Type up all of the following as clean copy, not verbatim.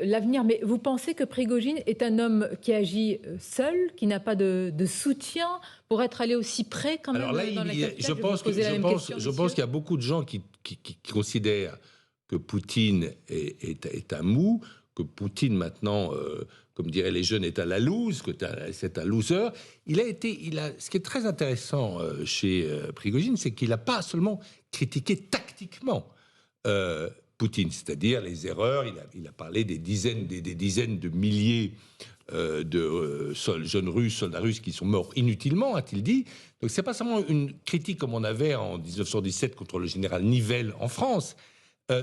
l'avenir. Mais vous pensez que Prigojine est un homme qui agit seul, qui n'a pas de soutien pour être allé aussi près quand même Alors là, dans la capitale? je Je vais vous pense que poser la même question, je pense monsieur. qu'il y a beaucoup de gens qui considèrent que Poutine est un mou, que Poutine maintenant, comme diraient les jeunes, est à la loose, que c'est un loser. Ce qui est très intéressant chez Prigojine, c'est qu'il n'a pas seulement critiqué tactiquement Poutine, c'est-à-dire les erreurs. Il a parlé des dizaines de milliers de jeunes Russes, soldats russes qui sont morts inutilement, a-t-il dit. Donc c'est pas seulement une critique comme on avait en 1917 contre le général Nivelle en France,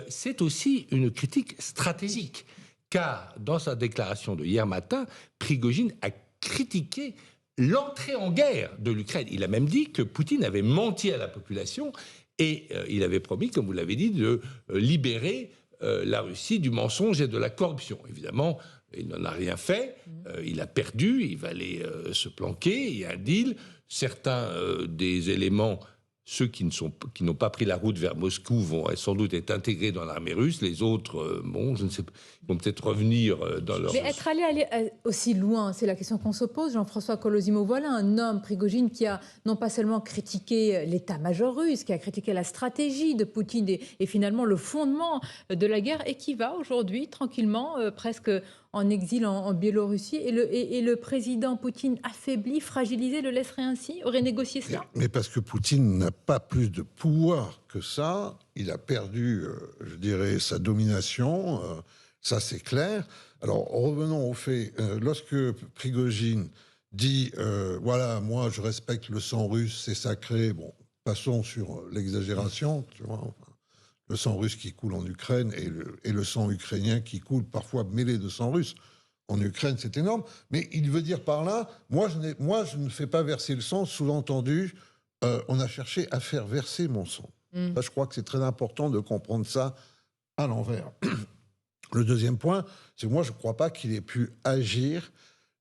c'est aussi une critique stratégique. Car dans sa déclaration de hier matin, Prigojine a critiqué l'entrée en guerre de l'Ukraine. Il a même dit que Poutine avait menti à la population et il avait promis, comme vous l'avez dit, de libérer la Russie du mensonge et de la corruption. Évidemment, il n'en a rien fait. Il a perdu. Il va aller se planquer. Il y a un deal. Certains des éléments, ceux qui n'ont pas pris la route vers Moscou, vont sans doute être intégrés dans l'armée russe. Les autres, bon, je ne sais pas, vont peut-être revenir dans leur... Mais être allé aussi loin, c'est la question qu'on se pose. Jean-François Colosimo, voilà un homme, Prigojine, qui a non pas seulement critiqué l'état-major russe, qui a critiqué la stratégie de Poutine et finalement le fondement de la guerre, et qui va aujourd'hui tranquillement, presque en exil en Biélorussie. Et le président Poutine affaibli, fragilisé, le laisserait ainsi, aurait négocié cela? Mais parce que Poutine n'a pas plus de pouvoir que ça. Il a perdu, je dirais, sa domination. Ça, c'est clair. Alors, revenons au fait. Lorsque Prigojine dit voilà, moi, je respecte le sang russe, c'est sacré. Bon, passons sur l'exagération, tu vois. Enfin, le sang russe qui coule en Ukraine et le sang ukrainien qui coule parfois mêlé de sang russe. En Ukraine, c'est énorme. Mais il veut dire par là, moi, je ne fais pas verser le sang, sous-entendu, on a cherché à faire verser mon sang. Ça, je crois que c'est très important de comprendre ça à l'envers. Le deuxième point, c'est que moi, je ne crois pas qu'il ait pu agir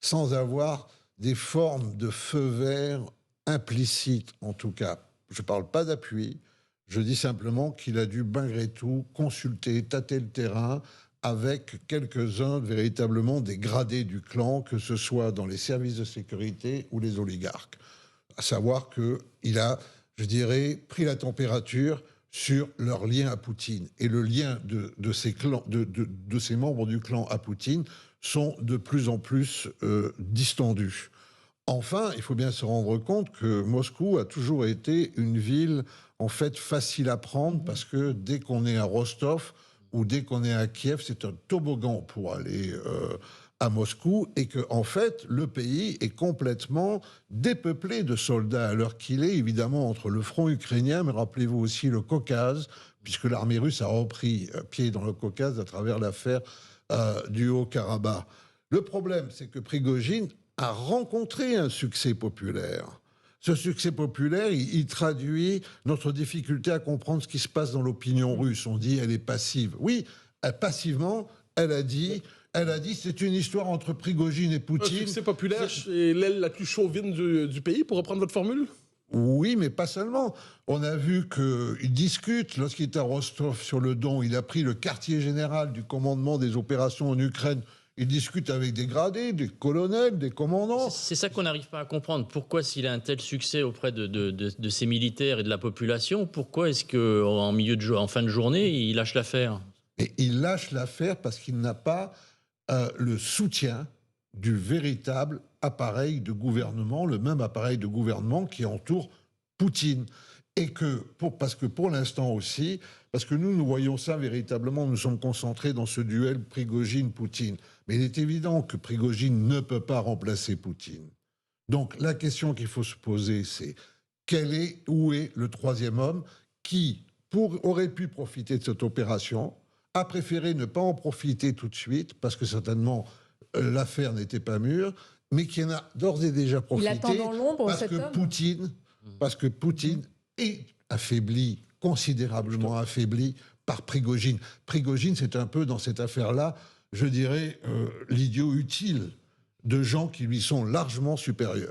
sans avoir des formes de feu vert implicites, en tout cas. Je ne parle pas d'appui, je dis simplement qu'il a dû, malgré tout, consulter, tâter le terrain avec quelques-uns véritablement des gradés du clan, que ce soit dans les services de sécurité ou les oligarques. À savoir qu'il a, je dirais, pris la température sur leur lien à Poutine. Et le lien de ces membres du clan à Poutine sont de plus en plus distendus. Enfin, il faut bien se rendre compte que Moscou a toujours été une ville, en fait, facile à prendre, parce que dès qu'on est à Rostov ou dès qu'on est à Kiev, c'est un toboggan pour aller à Moscou, et que, en fait, le pays est complètement dépeuplé de soldats, à l'heure qu'il est, évidemment, entre le front ukrainien, mais rappelez-vous aussi le Caucase, puisque l'armée russe a repris pied dans le Caucase à travers l'affaire du Haut-Karabakh. Le problème, c'est que Prigojine a rencontré un succès populaire. Ce succès populaire, il traduit notre difficulté à comprendre ce qui se passe dans l'opinion russe. On dit elle est passive. Oui, passivement, elle a dit c'est une histoire entre Prigojine et Poutine. Un succès populaire chez l'aile la plus chauvine du pays, pour reprendre votre formule? Oui, mais pas seulement. On a vu qu'il discute, lorsqu'il est à Rostov-sur-le-Don, il a pris le quartier général du commandement des opérations en Ukraine. Il discute avec des gradés, des colonels, des commandants. C'est ça qu'on n'arrive pas à comprendre. Pourquoi, s'il a un tel succès auprès de ses militaires et de la population, pourquoi est-ce qu'en fin de journée, il lâche l'affaire? Et il lâche l'affaire parce qu'il n'a pas le soutien du véritable appareil de gouvernement, le même appareil de gouvernement qui entoure Poutine. Et parce que pour l'instant aussi, parce que nous voyons ça véritablement, nous sommes concentrés dans ce duel Prigojine-Poutine. Mais il est évident que Prigojine ne peut pas remplacer Poutine. Donc la question qu'il faut se poser, c'est où est le troisième homme qui aurait pu profiter de cette opération, a préféré ne pas en profiter tout de suite, parce que certainement l'affaire n'était pas mûre, mais qui en a d'ores et déjà profité. Il attend dans l'ombre, cet homme. Parce que Poutine est affaibli, considérablement affaibli par Prigojine. Prigojine, c'est un peu dans cette affaire-là, je dirais, l'idiot utile de gens qui lui sont largement supérieurs.